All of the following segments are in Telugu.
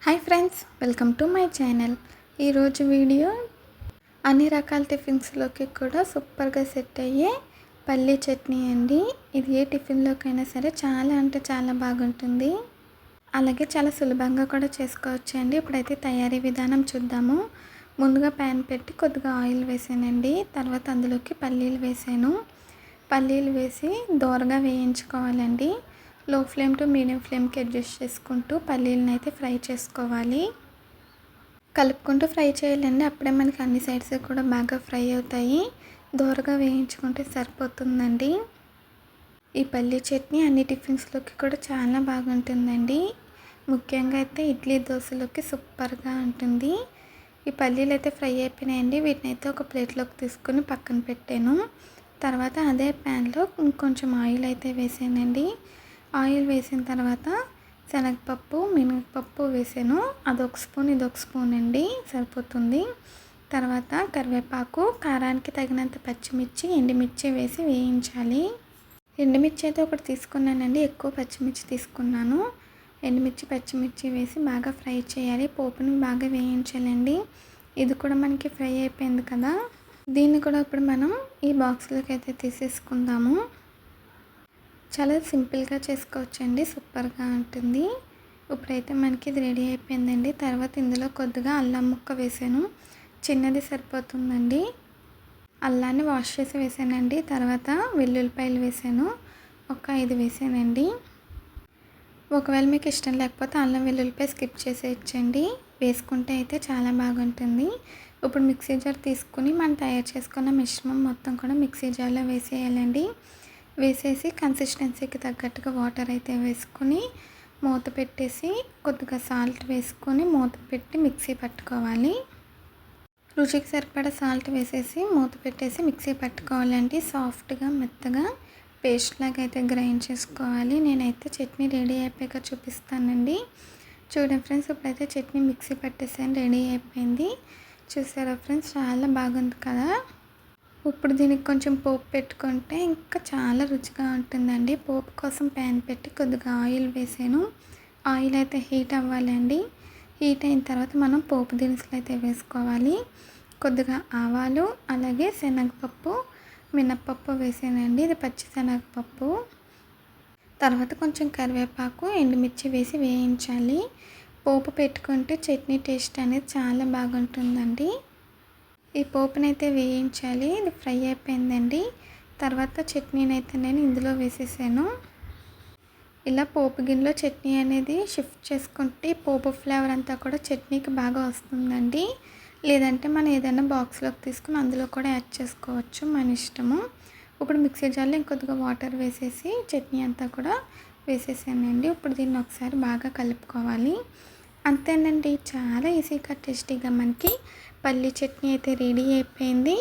Hi friends, welcome to my channel. ఈరోజు వీడియో అన్ని రకాల టిఫిన్స్లోకి కూడా సూపర్గా సెట్ అయ్యే పల్లీ చట్నీ అండి. ఇది ఏ టిఫిన్లోకైనా సరే చాలా అంటే చాలా బాగుంటుంది. అలాగే చాలా సులభంగా కూడా చేసుకోవచ్చు అండి. ఇప్పుడైతే తయారీ విధానం చూద్దాము. ముందుగా ప్యాన్ పెట్టి కొద్దిగా ఆయిల్ వేసానండి. తర్వాత అందులోకి పల్లీలు వేసాను. పల్లీలు వేసి దోరగా వేయించుకోవాలండి. లో ఫ్లేమ్ టు మీడియం ఫ్లేమ్కి అడ్జస్ట్ చేసుకుంటూ పల్లీలను అయితే ఫ్రై చేసుకోవాలి. కలుపుకుంటూ ఫ్రై చేయాలండి. అప్పుడే మనకి అన్ని సైడ్స్ కూడా బాగా ఫ్రై అవుతాయి. దోరగా వేయించుకుంటే సరిపోతుందండి. ఈ పల్లీ చట్నీ అన్ని టిఫిన్స్లోకి కూడా చాలా బాగుంటుందండి. ముఖ్యంగా అయితే ఇడ్లీ దోశలోకి సూపర్గా ఉంటుంది. ఈ పల్లీలు అయితే ఫ్రై అయిపోయినాయండి. వీటిని అయితే ఒక ప్లేట్లోకి తీసుకుని పక్కన పెట్టాను. తర్వాత అదే ప్యాన్లో ఇంకొంచెం ఆయిల్ అయితే వేసానండి. ఆయిల్ వేసిన తర్వాత శనగపప్పు, మినపప్పు వేసాను. అదొక స్పూన్, ఇదొక స్పూన్ అండి, సరిపోతుంది. తర్వాత కరివేపాకు, కారానికి తగినంత పచ్చిమిర్చి, ఎండుమిర్చి వేసి వేయించాలి. ఎండుమిర్చి అయితే ఒకటి తీసుకున్నానండి, ఎక్కువ పచ్చిమిర్చి తీసుకున్నాను. ఎండుమిర్చి, పచ్చిమిర్చి వేసి బాగా ఫ్రై చేయాలి. పోపుని బాగా వేయించాలండి. ఇది కూడా మనకి ఫ్రై అయిపోయింది కదా, దీన్ని కూడా ఇప్పుడు మనం ఈ బాక్స్లోకి అయితే తీసేసుకుందాము. చాలా సింపుల్గా చేసుకోవచ్చండి, సూపర్గా ఉంటుంది. ఇప్పుడైతే మనకి ఇది రెడీ అయిపోయిందండి. తర్వాత ఇందులో కొద్దిగా అల్లం ముక్క వేసాను, చిన్నది సరిపోతుందండి. అల్లాన్ని వాష్ చేసి వేసానండి. తర్వాత వెల్లుల్లిపాయలు వేసాను, ఒక 5 వేసానండి. ఒకవేళ మీకు ఇష్టం లేకపోతే అల్లం వెల్లుల్లిపాయ స్కిప్ చేసేయచ్చండి. వేసుకుంటే అయితే చాలా బాగుంటుంది. ఇప్పుడు మిక్సీ జార్ తీసుకుని మనం తయారు చేసుకున్న మిశ్రమం మొత్తం కూడా మిక్సీ జార్లో వేసేయాలండి. వేసేసి కన్సిస్టెన్సీకి తగ్గట్టుగా వాటర్ అయితే వేసుకొని మూత పెట్టేసి కొద్దిగా సాల్ట్ వేసుకొని మూత పెట్టి మిక్సీ పట్టుకోవాలి. రుచికి సరిపడా సాల్ట్ వేసేసి మూత పెట్టేసి మిక్సీ పట్టుకోవాలండి. సాఫ్ట్గా మెత్తగా పేస్ట్ లాగా అయితే గ్రైండ్ చేసుకోవాలి. నేనైతే చట్నీ రెడీ అయిపోయాక చూపిస్తానండి. చూడండి ఫ్రెండ్స్, ఇప్పుడైతే చట్నీ మిక్సీ పట్టేసాను, రెడీ అయిపోయింది. చూసారా ఫ్రెండ్స్, చాలా బాగుంది కదా. ఇప్పుడు దీనికి కొంచెం పోపు పెట్టుకుంటే ఇంకా చాలా రుచిగా ఉంటుందండి. పోపు కోసం ప్యాన్ పెట్టి కొద్దిగా ఆయిల్ వేసాను. ఆయిల్ అయితే హీట్ అవ్వాలండి. హీట్ అయిన తర్వాత మనం పోపు దినుసులు అయితే వేసుకోవాలి. కొద్దిగా ఆవాలు, అలాగే శనగపప్పు, మినప్పప్పు వేసానండి. ఇది పచ్చి శనగపప్పు. తర్వాత కొంచెం కరివేపాకు, ఎండుమిర్చి వేసి వేయించాలి. పోపు పెట్టుకుంటే చట్నీ టేస్ట్ అనేది చాలా బాగుంటుందండి. ఈ పోపునైతే వేయించాలి. ఇది ఫ్రై అయిపోయిందండి. తర్వాత చట్నీని అయితే నేను ఇందులో వేసేసాను. ఇలా పోపు గిన్నెలో చట్నీ అనేది షిఫ్ట్ చేసుకుంటే పోపు ఫ్లేవర్ అంతా కూడా చట్నీకి బాగా వస్తుందండి. లేదంటే మనం ఏదైనా బాక్స్లోకి తీసుకుని అందులో కూడా యాడ్ చేసుకోవచ్చు, మన ఇష్టము. ఇప్పుడు మిక్సీ జార్లో ఇంకొద్దిగా వాటర్ వేసేసి చట్నీ అంతా కూడా వేసేసానండి. ఇప్పుడు దీన్ని ఒకసారి బాగా కలుపుకోవాలి. అంతేనండి, చాలా ఈజీగా టేస్టీగా మనకి పల్లీ చట్నీ అయితే రెడీ అయిపోయింది.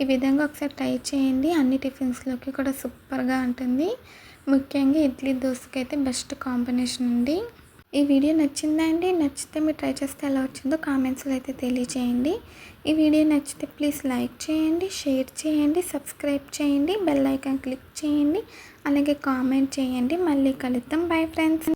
ఈ విధంగా ఒకసారి ట్రై చేయండి. అన్ని టిఫిన్స్లోకి కూడా సూపర్గా ఉంటుంది. ముఖ్యంగా ఇడ్లీ దోశకి అయితే బెస్ట్ కాంబినేషన్ అండి. ఈ వీడియో నచ్చిందా అండి? నచ్చితే మీరు ట్రై చేస్తే ఎలా వచ్చిందో కామెంట్స్లో అయితే తెలియజేయండి. ఈ వీడియో నచ్చితే ప్లీజ్ లైక్ చేయండి, షేర్ చేయండి, సబ్స్క్రైబ్ చేయండి, బెల్ ఐకాన్ క్లిక్ చేయండి, అలాగే కామెంట్ చేయండి. మళ్ళీ కలుద్దాం. Bye friends.